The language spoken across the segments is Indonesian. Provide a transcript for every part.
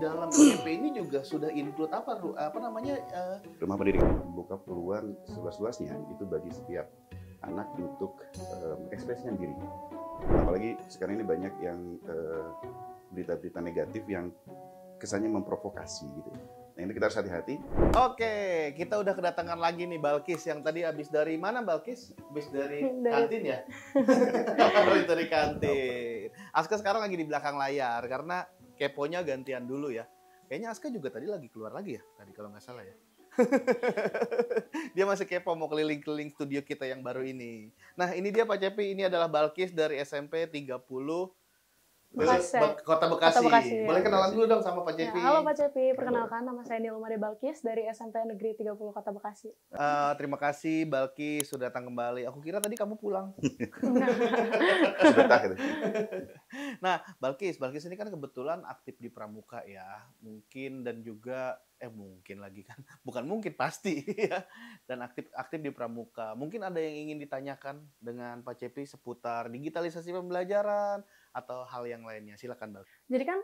dalam IEP ini juga sudah include apa namanya? Rumah pendidikan membuka peluang seluas-luasnya itu bagi setiap anak untuk mengekspresikan diri. Apalagi sekarang ini banyak yang berita-berita negatif yang kesannya memprovokasi gitu. Nah ini kita harus hati-hati. Oke, kita udah kedatangan lagi nih Balkis yang tadi habis dari mana Balkis? Habis dari kantin ya? Habis dari kantin. Aska sekarang lagi di belakang layar karena keponya gantian dulu ya. Kayaknya Aska juga tadi lagi keluar lagi ya, tadi kalau nggak salah ya. Dia masih kepo mau keliling-keliling studio kita yang baru ini. Nah ini dia Pak Cepi, ini adalah Balkis dari SMP 30 Bekasi. Kota Bekasi. Ya. Boleh kenalan dulu dong sama Pak Cepi. Ya, halo Pak Cepi, perkenalkan nama saya Nilumade Balkis dari SMP Negeri 30 Kota Bekasi. Terima kasih Balkis sudah datang kembali. Aku kira tadi kamu pulang. Sebentar gitu. Nah, Balkis ini kan kebetulan aktif di Pramuka ya. Mungkin dan juga mungkin lagi kan. Bukan mungkin, pasti ya. Dan aktif di Pramuka. Mungkin ada yang ingin ditanyakan dengan Pak Cepi seputar digitalisasi pembelajaran atau hal yang lainnya. Silakan, Balkis. Jadi kan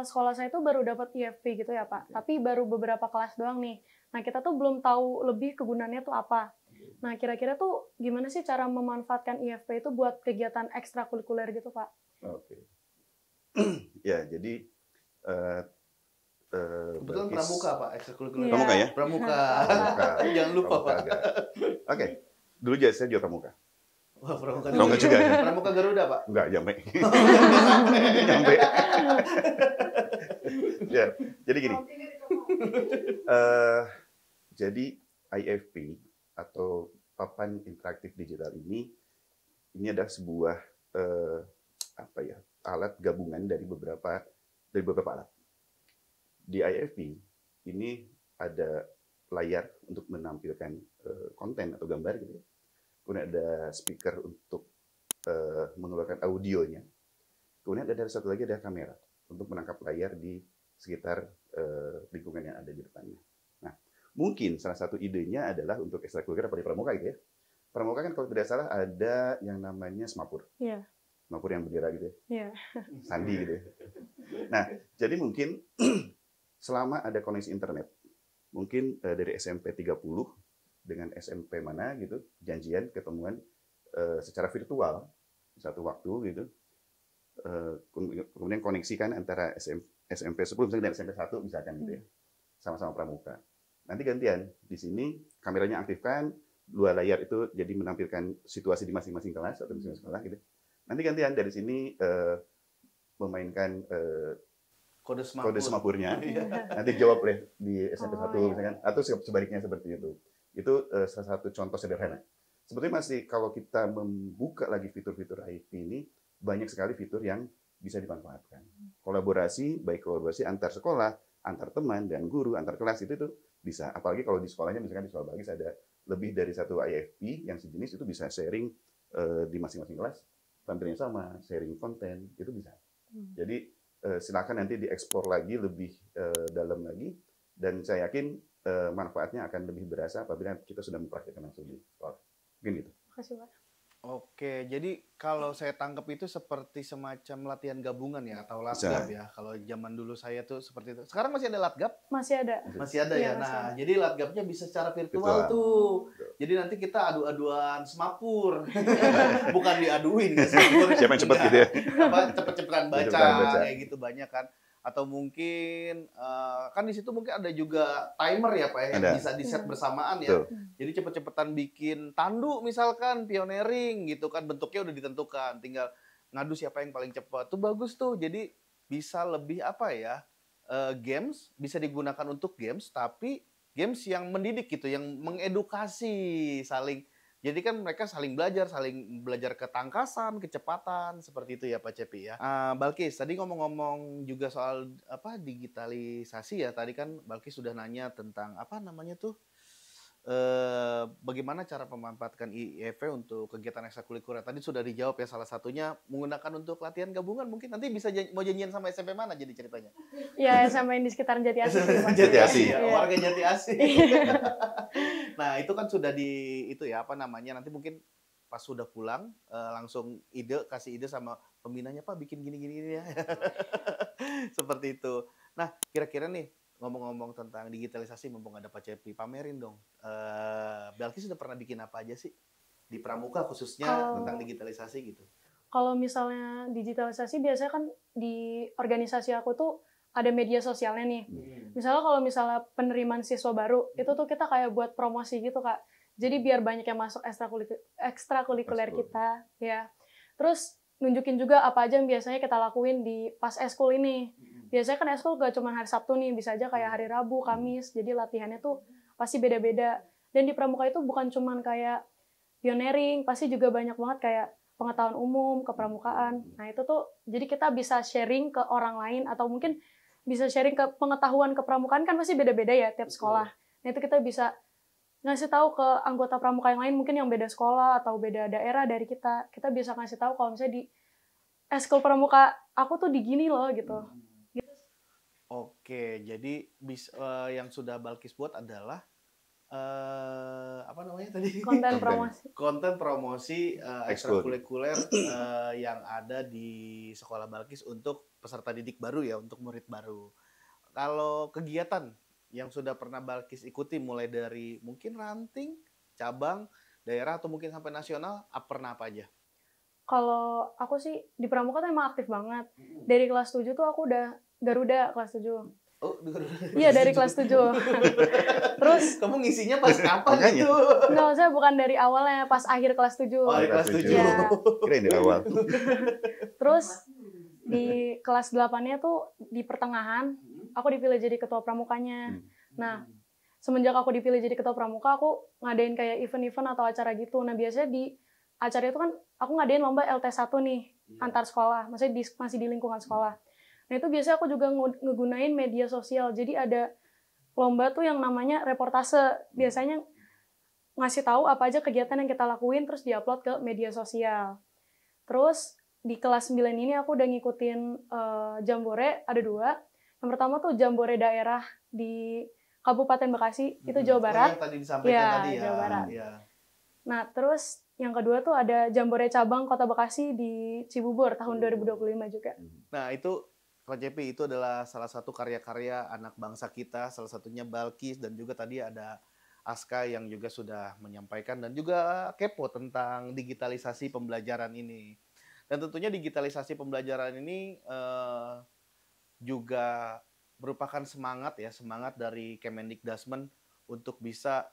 sekolah saya itu baru dapat IFP gitu ya Pak. Tapi baru beberapa kelas doang nih. Nah, kita tuh belum tahu lebih kegunaannya tuh apa. Nah, kira-kira tuh gimana sih cara memanfaatkan IFP itu buat kegiatan ekstrakurikuler gitu, Pak? Oke. Ya, jadi kebetulan Pramuka, Pak, ekstrakurikuler. Pramuka ya? Pramuka. Jangan lupa, Pak. Oke. Dulu aja saya jual Pramuka. Wah, Pramuka juga ya? Pramuka Garuda, Pak? Enggak, Jambe. Jambe. Ya, jadi gini. Jadi IFP atau papan interaktif digital ini adalah sebuah alat gabungan dari beberapa alat. Di IFP ini ada layar untuk menampilkan konten atau gambar gitu ya. Kemudian ada speaker untuk mengeluarkan audionya. Kemudian ada satu lagi ada kamera untuk menangkap layar di sekitar lingkungan yang ada di depannya. Nah, mungkin salah satu idenya adalah untuk ekstrakurikuler pada Pramuka gitu ya. Pramuka kan kalau tidak salah ada yang namanya Semapur. Iya. Semapur yang bendera gitu ya. Iya. Sandi gitu ya. Nah, jadi mungkin selama ada koneksi internet, mungkin dari SMP 30 dengan SMP mana gitu, janjian ketemuan secara virtual satu waktu gitu. Kemudian koneksikan antara SMP 10 misalnya dan SMP 1 misalkan gitu ya. Sama-sama Pramuka. Nanti gantian, di sini kameranya aktifkan, dua layar itu jadi menampilkan situasi di masing-masing kelas atau masing-masing sekolah gitu. Nanti gantian dari sini memainkan kode semapurnya. Nanti jawab oleh di SMP 1 misalkan atau sebaliknya seperti itu. Itu salah satu contoh sederhana. Sebetulnya masih kalau kita membuka lagi fitur-fitur IFP ini banyak sekali fitur yang bisa dimanfaatkan. Baik kolaborasi antar sekolah, antar teman dan guru, antar kelas itu bisa. Apalagi kalau di sekolahnya misalkan di sekolah Bagis ada lebih dari satu IFP yang sejenis itu bisa sharing di masing-masing kelas, tampilnya sama, sharing konten itu bisa. Jadi silakan nanti dieksplor lagi lebih dalam lagi dan saya yakin manfaatnya akan lebih berasa apabila kita sudah mempraktikkan langsung di sekolah. Mungkin gitu. Terima kasih, Pak. Oke, jadi kalau saya tangkap itu seperti semacam latihan gabungan ya atau latgab ya. Kalau zaman dulu saya tuh seperti itu. Sekarang masih ada latgab? Masih ada. Masih ada ya. Masih Nah, ada. jadi latgabnya bisa secara virtual tuh. Jadi nanti kita adu-aduan semapur. Bukan diaduin ya semapur. Siapa yang cepat gitu ya? Cepet-cepetan baca kayak gitu banyak kan. Atau mungkin kan di situ mungkin ada juga timer ya Pak ya, yang bisa di-set bersamaan ya. Jadi cepet-cepetan bikin tandu misalkan pioneering gitu kan, bentuknya udah ditentukan, tinggal ngadu siapa yang paling cepat. Tuh bagus tuh. Jadi bisa lebih games bisa digunakan untuk games tapi games yang mendidik gitu, yang mengedukasi saling. Jadi kan mereka saling belajar ketangkasan, kecepatan, seperti itu ya Pak Cepi ya. Balkis, tadi ngomong-ngomong juga soal digitalisasi ya. Tadi kan Balkis sudah nanya tentang bagaimana cara memanfaatkan IFP untuk kegiatan ekstrakurikuler. Tadi sudah dijawab ya, salah satunya menggunakan untuk latihan gabungan. Mungkin nanti bisa mau janjian sama SMP mana jadi ceritanya? Ya, sama yang di sekitaran Jati Asih. Jati Asih. Ya, warga Jati Asih. Nah, itu kan sudah nanti mungkin pas sudah pulang langsung kasih ide sama pembinanya, Pak bikin gini-gini ya. Seperti itu. Nah, kira-kira nih ngomong-ngomong tentang digitalisasi, mumpung ada Pak Cepi, pamerin dong. Belki sudah pernah bikin apa aja sih di Pramuka khususnya tentang digitalisasi gitu? Kalau misalnya digitalisasi biasanya kan di organisasi aku tuh ada media sosialnya nih. Misalnya kalau misalnya penerimaan siswa baru, itu tuh kita kayak buat promosi gitu, Kak. Jadi biar banyak yang masuk ekstrakurikuler kita, ya. Terus nunjukin juga apa aja yang biasanya kita lakuin di pas eskul ini. Biasanya kan eskul gak cuma hari Sabtu nih, bisa aja kayak hari Rabu, Kamis. Jadi latihannya tuh pasti beda-beda. Dan di Pramuka itu bukan cuma kayak pioneering, pasti juga banyak banget kayak pengetahuan umum, kepramukaan. Nah itu tuh, jadi kita bisa sharing ke orang lain, atau mungkin bisa sharing ke pengetahuan kepramukaan kan pasti beda-beda ya tiap sekolah. Nah itu kita bisa ngasih tahu ke anggota pramuka yang lain, mungkin yang beda sekolah atau beda daerah dari kita. Kita bisa ngasih tahu kalau misalnya di eskul pramuka aku tuh di gini loh gitu. Oke, jadi yang sudah Balkis buat adalah apa namanya tadi? Konten promosi ekstrakurikuler yang ada di sekolah Balkis untuk peserta didik baru ya, untuk murid baru. Kalau kegiatan yang sudah pernah Balkis ikuti mulai dari mungkin ranting, cabang, daerah atau mungkin sampai nasional, pernah apa aja? Kalau aku sih di Pramuka tuh emang aktif banget. Dari kelas 7 tuh aku udah Garuda kelas 7. Oh, iya dari kelas 7. Terus kamu ngisinya pas kapan itu? Enggak, saya bukan dari awalnya, pas akhir kelas 7. Oh, kelas 7. Ya. Kirain dari awal. Terus di kelas 8-nya tuh di pertengahan aku dipilih jadi ketua pramukanya. Nah, semenjak aku dipilih jadi ketua pramuka, aku ngadain kayak event-event atau acara gitu. Nah, biasanya di acara itu kan aku ngadain lomba LT1 nih antar sekolah, maksudnya masih di lingkungan sekolah. Nah, itu biasanya aku juga ngegunain media sosial. Jadi ada lomba tuh yang namanya reportase. Biasanya ngasih tahu apa aja kegiatan yang kita lakuin, terus diupload ke media sosial. Terus di kelas 9 ini aku udah ngikutin Jambore, ada 2. Yang pertama tuh Jambore daerah di Kabupaten Bekasi, itu Jawa Barat. Yang tadi disampaikan tadi ya. Jawa Barat. Ya. Nah, terus yang kedua tuh ada Jambore cabang Kota Bekasi di Cibubur tahun 2025 juga. Nah, itu Pak Cepi, itu adalah salah satu karya-karya anak bangsa kita, salah satunya Balkis, dan juga tadi ada Aska yang juga sudah menyampaikan dan juga kepo tentang digitalisasi pembelajaran ini. Dan tentunya digitalisasi pembelajaran ini juga merupakan semangat dari Kemendikdasmen untuk bisa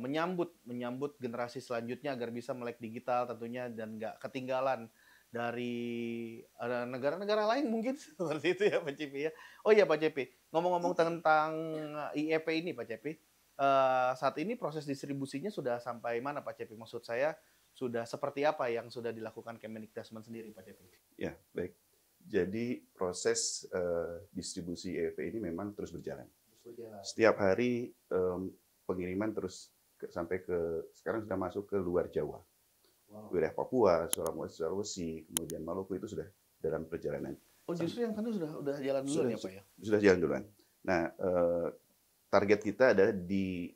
menyambut generasi selanjutnya agar bisa melek digital tentunya dan nggak ketinggalan dari negara-negara lain mungkin seperti itu ya Pak Cepi ya. Oh iya Pak Cepi, ngomong-ngomong tentang IEP ini Pak Cepi, saat ini proses distribusinya sudah sampai mana Pak Cepi? Maksud saya sudah seperti apa yang sudah dilakukan Kemendikdasmen sendiri Pak Cepi? Ya baik. Jadi proses distribusi IEP ini memang terus berjalan. Setiap hari pengiriman terus sampai ke sekarang sudah masuk ke luar Jawa. Wilayah Papua, Sulawesi, kemudian Maluku itu sudah dalam perjalanan. Oh justru yang sana sudah jalan duluan ya Pak ya? Sudah jalan duluan. Nah target kita adalah di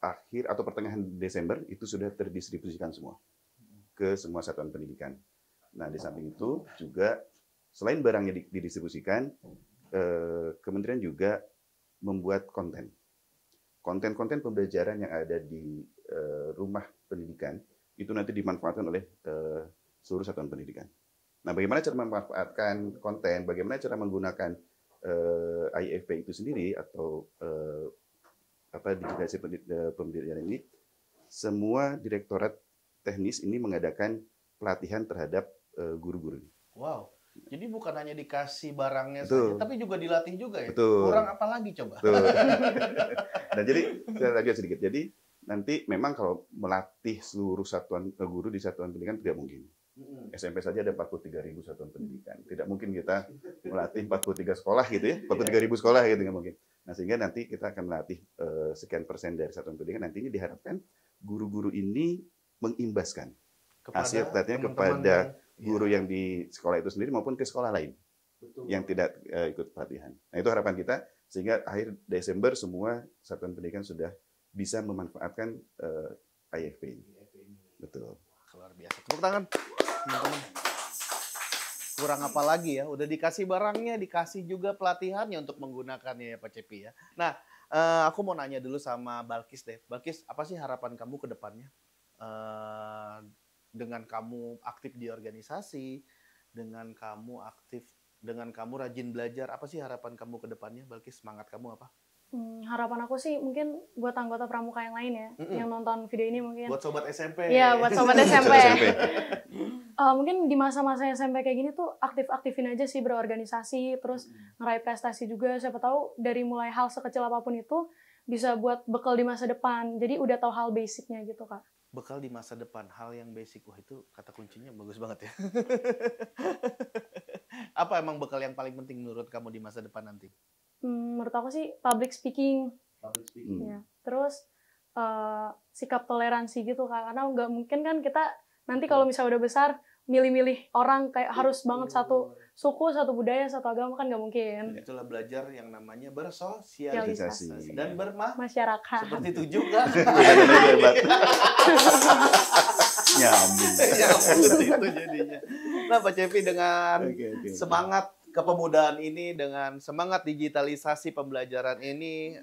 akhir atau pertengahan Desember itu sudah terdistribusikan semua ke semua satuan pendidikan. Nah di samping itu juga selain barangnya didistribusikan, Kementerian juga membuat konten pembelajaran yang ada di rumah pendidikan itu nanti dimanfaatkan oleh seluruh satuan pendidikan. Nah, bagaimana cara memanfaatkan konten, bagaimana cara menggunakan IEP itu sendiri atau digitalisasi pembelajaran ini, semua direktorat teknis ini mengadakan pelatihan terhadap guru-guru. Wow, jadi bukan hanya dikasih barangnya saja, tapi juga dilatih juga ya? Betul. Kurang apa lagi coba? Nah, jadi saya lanjut sedikit. Jadi nanti memang kalau melatih seluruh satuan guru di satuan pendidikan tidak mungkin. SMP saja ada 43.000 satuan pendidikan. Tidak mungkin kita melatih 43 sekolah gitu ya, 43.000 sekolah gitu nggak mungkin. Nah sehingga nanti kita akan melatih sekian persen dari satuan pendidikan. Nanti ini diharapkan guru-guru ini mengimbaskan hasil pelatihannya kepada guru yang di sekolah itu sendiri maupun ke sekolah lain. Betul. Yang tidak ikut pelatihan. Nah itu harapan kita sehingga akhir Desember semua satuan pendidikan sudah bisa memanfaatkan IEP ini. Betul. Luar biasa. Tepuk tangan. Kurang apa lagi ya? Udah dikasih barangnya, dikasih juga pelatihannya untuk menggunakannya ya Pak Cepi ya. Nah, aku mau nanya dulu sama Balkis deh. Balkis, apa sih harapan kamu ke depannya? Dengan kamu aktif di organisasi, dengan kamu rajin belajar, apa sih harapan kamu ke depannya? Balkis, semangat kamu apa? Harapan aku sih mungkin buat anggota pramuka yang lain ya, yang nonton video ini mungkin. Buat sobat SMP. Iya, buat sobat SMP. Mungkin di masa-masa SMP kayak gini tuh aktif-aktifin aja sih berorganisasi, terus ngeraih prestasi juga. Siapa tahu dari mulai hal sekecil apapun itu bisa buat bekal di masa depan. Jadi udah tahu hal basicnya gitu, Kak. Bekal di masa depan, hal yang basic. Wah, itu kata kuncinya bagus banget ya. Apa emang bekal yang paling penting menurut kamu di masa depan nanti? Menurut aku sih public speaking. Ya. Terus sikap toleransi gitu, Kak. Karena nggak mungkin kan kita nanti kalau misalnya udah besar milih-milih orang kayak harus banget satu suku, satu budaya, satu agama, kan nggak mungkin. Itulah belajar yang namanya bersosialisasi dan masyarakat. Seperti itu juga. Nyambung. Itu jadinya. Nah, Pak Cepi dengan semangat kepemudaan ini, dengan semangat digitalisasi pembelajaran ini,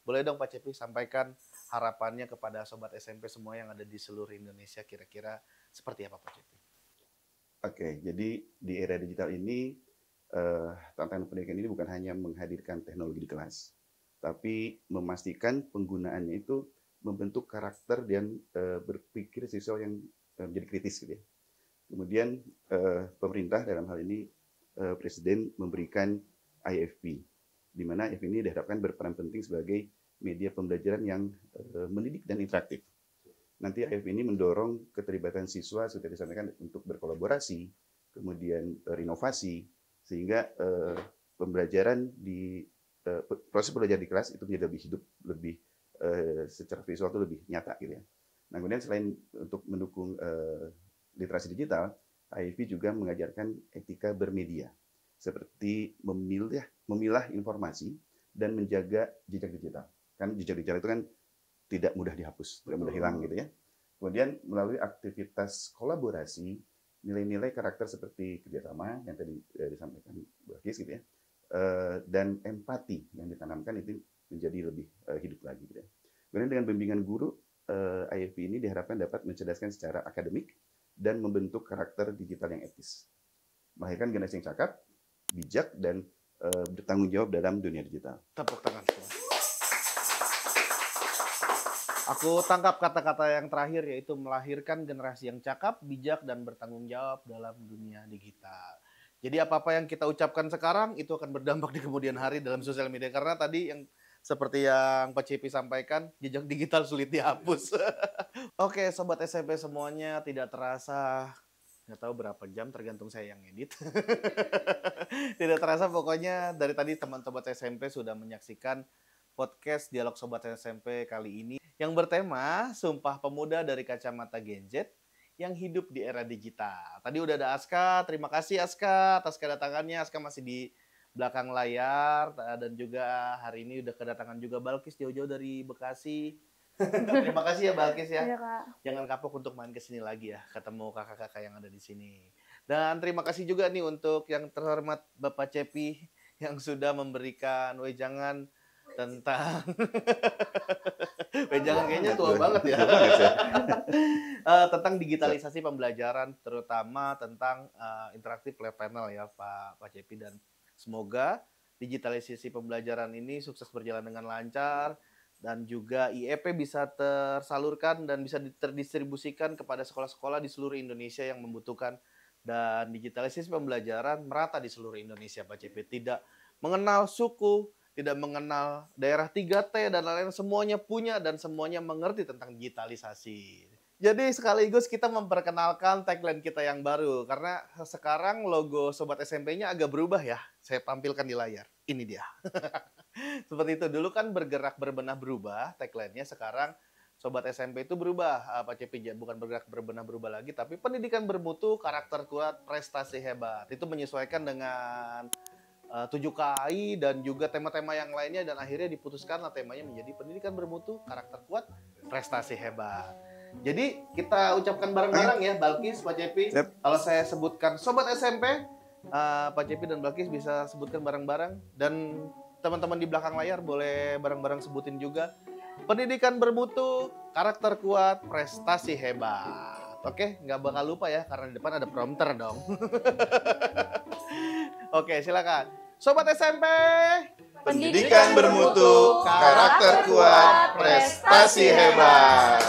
boleh dong Pak Cepi sampaikan harapannya kepada sobat SMP semua yang ada di seluruh Indonesia, kira-kira seperti apa Pak Cepi? Oke, jadi di era digital ini tantangan pendidikan ini bukan hanya menghadirkan teknologi di kelas, tapi memastikan penggunaannya itu membentuk karakter dan berpikir siswa yang menjadi kritis gitu ya. Kemudian pemerintah dalam hal ini Presiden memberikan IFP, di mana IFP ini diharapkan berperan penting sebagai media pembelajaran yang mendidik dan interaktif. Nanti IFP ini mendorong keterlibatan siswa, seperti disampaikan, untuk berkolaborasi, kemudian berinovasi, sehingga pembelajaran proses belajar di kelas itu menjadi lebih hidup, lebih secara visual itu lebih nyata gitu ya. Nah, kemudian selain untuk mendukung literasi digital, IFP juga mengajarkan etika bermedia, seperti memilah informasi dan menjaga jejak digital. Kan jejak digital itu kan tidak mudah dihapus, tidak mudah hilang gitu ya. Kemudian melalui aktivitas kolaborasi, nilai-nilai karakter seperti kerjasama yang tadi disampaikan Balkis gitu ya, dan empati yang ditanamkan itu menjadi lebih hidup lagi gitu ya. Kemudian dengan bimbingan guru, IFP ini diharapkan dapat mencerdaskan secara akademik dan membentuk karakter digital yang etis, melahirkan generasi yang cakap, bijak, dan bertanggung jawab dalam dunia digital. Tepuk tangan semua. Aku tangkap kata-kata yang terakhir, yaitu melahirkan generasi yang cakap, bijak, dan bertanggung jawab dalam dunia digital. Jadi apa-apa yang kita ucapkan sekarang itu akan berdampak di kemudian hari dalam sosial media. Karena tadi yang seperti yang Pak Cepi sampaikan, jejak digital sulit dihapus. Oke, sobat SMP semuanya, tidak terasa, nggak tahu berapa jam, tergantung saya yang edit. Tidak terasa pokoknya dari tadi teman-teman SMP sudah menyaksikan podcast Dialog Sobat SMP kali ini yang bertema Sumpah Pemuda dari Kacamata Gen Z yang hidup di era digital. Tadi udah ada Aska, terima kasih Aska atas kedatangannya. Aska masih di belakang layar, dan juga hari ini udah kedatangan juga Balkis jauh-jauh dari Bekasi. Terima kasih ya Balkis ya. Iya, Kak. Jangan kapok untuk main ke sini lagi ya, ketemu kakak-kakak yang ada di sini. Dan terima kasih juga nih untuk yang terhormat Bapak Cepi yang sudah memberikan wejangan tentang wejangan kayaknya tua banget ya. Tentang digitalisasi pembelajaran, terutama tentang interaktif lab panel ya Pak Cepi, dan semoga digitalisasi pembelajaran ini sukses berjalan dengan lancar dan juga IEP bisa tersalurkan dan bisa terdistribusikan kepada sekolah-sekolah di seluruh Indonesia yang membutuhkan, dan digitalisasi pembelajaran merata di seluruh Indonesia Pak Cepi, tidak mengenal suku, tidak mengenal daerah 3T dan lain-lain, semuanya punya dan semuanya mengerti tentang digitalisasi. Jadi sekaligus kita memperkenalkan tagline kita yang baru, karena sekarang logo Sobat SMP-nya agak berubah ya. Saya tampilkan di layar. Ini dia. Seperti itu. Dulu kan bergerak berbenah berubah tagline-nya, sekarang Sobat SMP itu berubah. Pak Cepi, bukan bergerak berbenah berubah lagi, tapi pendidikan bermutu, karakter kuat, prestasi hebat. Itu menyesuaikan dengan 7KI dan juga tema-tema yang lainnya, dan akhirnya diputuskanlah temanya menjadi pendidikan bermutu, karakter kuat, prestasi hebat. Jadi kita ucapkan bareng-bareng ya, Balkis, Pak Cepi. Kalau saya sebutkan Sobat SMP, Pak Cepi dan Balkis bisa sebutkan bareng-bareng. Dan teman-teman di belakang layar boleh bareng-bareng sebutin juga. Pendidikan bermutu, karakter kuat, prestasi hebat. Oke, nggak bakal lupa ya, karena di depan ada prompter dong. Oke, silakan. Sobat SMP, pendidikan bermutu, karakter kuat, prestasi hebat.